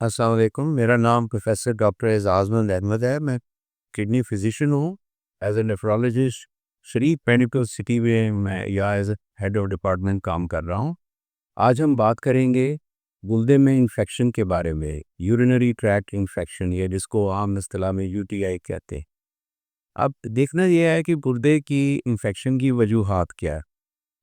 अस्सलाम वालेकुम। मेरा नाम प्रोफेसर डॉक्टर एजाज़ अहमद है। मैं किडनी फिजिशियन हूँ। As a nephrologist Sharif medical city में मैं या एज हेड ऑफ डिपार्टमेंट काम कर रहा हूँ। आज हम बात करेंगे गुर्दे में इन्फेक्शन के बारे में, यूरिनरी ट्रैक्ट इन्फेक्शन, या जिसको आम इस्तिलाह में यूटीआई कहते हैं। अब देखना यह है कि गुर्दे की इन्फेक्शन की वजूहात क्या है।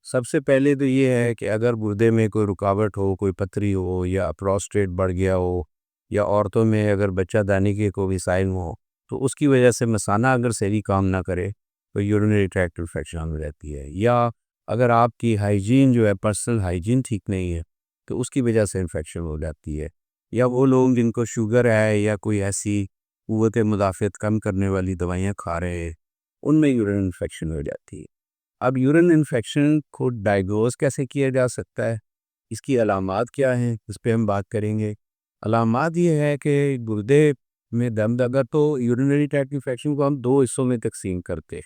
सबसे पहले तो ये है कि अगर गुर्दे में कोई रुकावट हो, कोई पथरी हो, या प्रोस्टेट बढ़ गया हो, या औरतों में अगर बच्चादानी के कोई साइन हो, तो उसकी वजह से मसाना अगर सही काम ना करे तो यूरिनरी ट्रैक्ट इन्फेक्शन हो रहती है। या अगर आपकी हाइजीन जो है, पर्सनल हाइजीन ठीक नहीं है, तो उसकी वजह से इन्फेक्शन हो जाती है। या वो लोग जिनको शुगर है या कोई ऐसी क़ुव्वत मुदाफ़अत कम करने वाली दवाइयाँ खा रहे हैं, उनमें यूरिन इन्फेक्शन हो जाती है। अब यूरिन इन्फेक्शन को डायग्नोज कैसे किया जा सकता है, इसकी अलामात क्या हैं, इस पे हम बात करेंगे। अलामात ये है कि गुर्दे में दर्द, अगर तो यूरिनरी ट्रैक्ट इन्फेक्शन को हम दो हिस्सों में तकसीम करते हैं,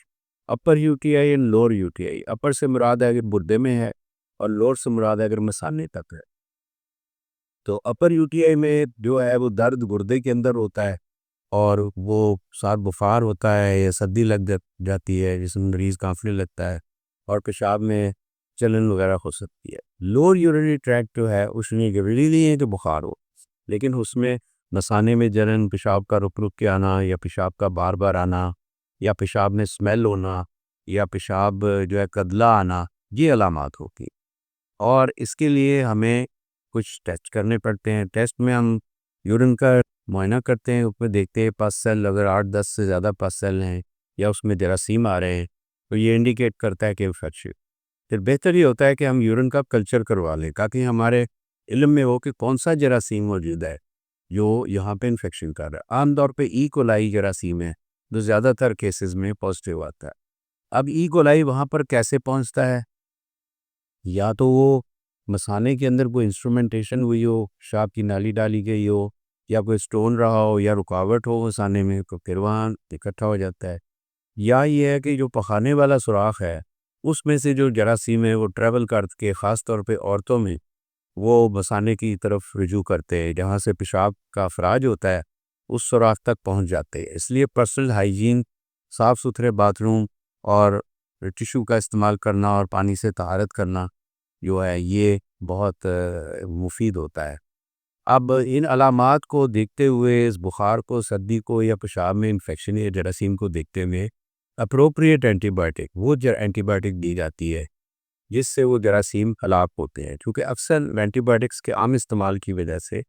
अपर यूटीआई एंड लोअर यूटीआई। अपर से मुराद है कि गुर्दे में है, और लोअर से मुराद है अगर मसाने तक है। तो अपर यूटीआई में जो है वो दर्द गुर्दे के अंदर होता है, और वो साथ बुखार होता है या सर्दी लग जाती है जिसमें मरीज़ कांफने लगता है, और पेशाब में जलन वगैरह हो सकती है। लोअर यूरिनरी ट्रैक्ट जो है उसमें ज़रूरी नहीं है कि बुखार हो, लेकिन उसमें मसाने में जलन, पेशाब का रुक रुक के आना, या पेशाब का बार बार आना, या पेशाब में स्मेल होना, या पेशाब जो है कदला आना, ये अलामात होती हैं। और इसके लिए हमें कुछ टेस्ट करने पड़ते हैं। टेस्ट में हम यूरिन का मुआयना करते हैं, उसमें देखते हैं पस सेल अगर 8-10 से ज़्यादा पस सेल हैं, या उसमें जरासीम आ रहे हैं, तो ये इंडिकेट करता है कि इन्फेक्शन। फिर बेहतर ये होता है कि हम यूरिन का कल्चर करवा लें, ताकि हमारे इल्म में हो कि कौन सा जरासीम मौजूद है जो यहाँ पे इन्फेक्शन कर रहा है। आमतौर पे ई कोलाई जरासीम है जो ज़्यादातर केसेस में पॉजिटिव आता है। अब ई कोलाई वहाँ पर कैसे पहुँचता है, या तो वो मसाने के अंदर कोई इंस्ट्रूमेंटेशन हुई हो, पेशाब की नाली डाली गई हो, या कोई स्टोन रहा हो, या रुकावट हो मसाने में, तो फिर वहाँ इकट्ठा हो जाता है। या ये है कि जो पखाने वाला सुराख है, उसमें से जो जरासीम है वो ट्रैवल करके, ख़ास तौर पे औरतों में, वो मसाने की तरफ रुजू करते हैं, जहाँ से पेशाब का अखराज होता है उस सुराख तक पहुँच जाते हैं। इसलिए पर्सनल हाइजीन, साफ़ सुथरे बाथरूम, और टिशू का इस्तेमाल करना, और पानी से तहारत करना जो है ये बहुत मुफीद होता है। अब इन अलामात को देखते हुए, इस बुखार को, सर्दी को, या पेशाब में इन्फेक्शन या जरासीम को देखते हुए अप्रोप्रिएट एंटीबायोटिक, वो एंटीबायोटिक दी जाती है जिससे वो जरासीम हलाक होते हैं। क्योंकि अक्सर एंटीबायोटिक्स के आम इस्तेमाल की वजह से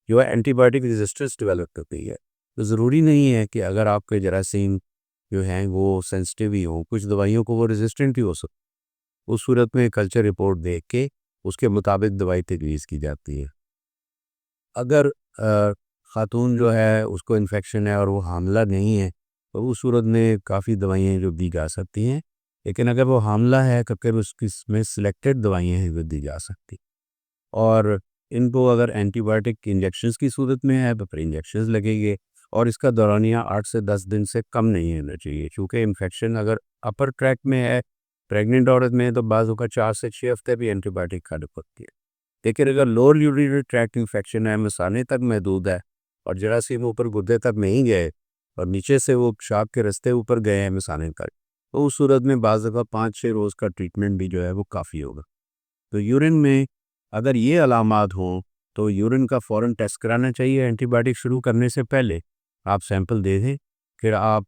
जो है एंटीबायोटिक रेजिस्टेंस डेवलप करती है। तो ज़रूरी नहीं है कि अगर आपके जरासीम जो हैं वो सेंसिटिव ही हों, कुछ दवाइयों को वो रेजिस्टेंट भी हो सकते। उस सूरत में कल्चर रिपोर्ट देख के उसके मुताबिक दवाई तजवीज़ की जाती है। अगर ख़ातून जो है उसको इन्फेक्शन है और वो हामिला नहीं है, तो उस सूरत में काफ़ी दवाइयाँ जो दी जा सकती हैं। लेकिन अगर वो हामिला है तो फिर उसमें सिलेक्टेड दवाइयाँ हैं जो दी जा सकती। और इनको अगर एंटीबायोटिक इंजेक्शंस की सूरत में है तो फिर इंजेक्शंस लगेंगे, और इसका दौरानिया 8 से 10 दिन से कम नहीं होना चाहिए, क्योंकि इन्फेक्शन अगर अपर ट्रैक में है, प्रेग्नेंट औरत में है, तो बाज़ का 4 से 6 हफ्ते भी एंटीबायोटिक खानी पड़ती है। लेकिन अगर लोअर यूरिनरी ट्रैक्ट इन्फेक्शन है, मसाने तक महदूद है, और जरासीम ऊपर गुर्दे तक नहीं गए, और नीचे से वो पेशाब के रास्ते ऊपर गए हैं मसाने तक, तो उस सूरत में बाज़ दफ़ा 5-6 रोज़ का ट्रीटमेंट भी जो है वो काफ़ी होगा। तो यूरिन में अगर ये अलामात हों तो यूरिन का फ़ौरन टेस्ट कराना चाहिए। एंटीबायोटिक शुरू करने से पहले आप सैंपल दे दें, फिर आप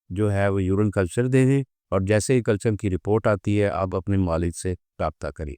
जो है वो यूरिन कल्चर दे दें, और जैसे ही कल्चर की रिपोर्ट आती है आप अपने मालिज से रब्ता करिए।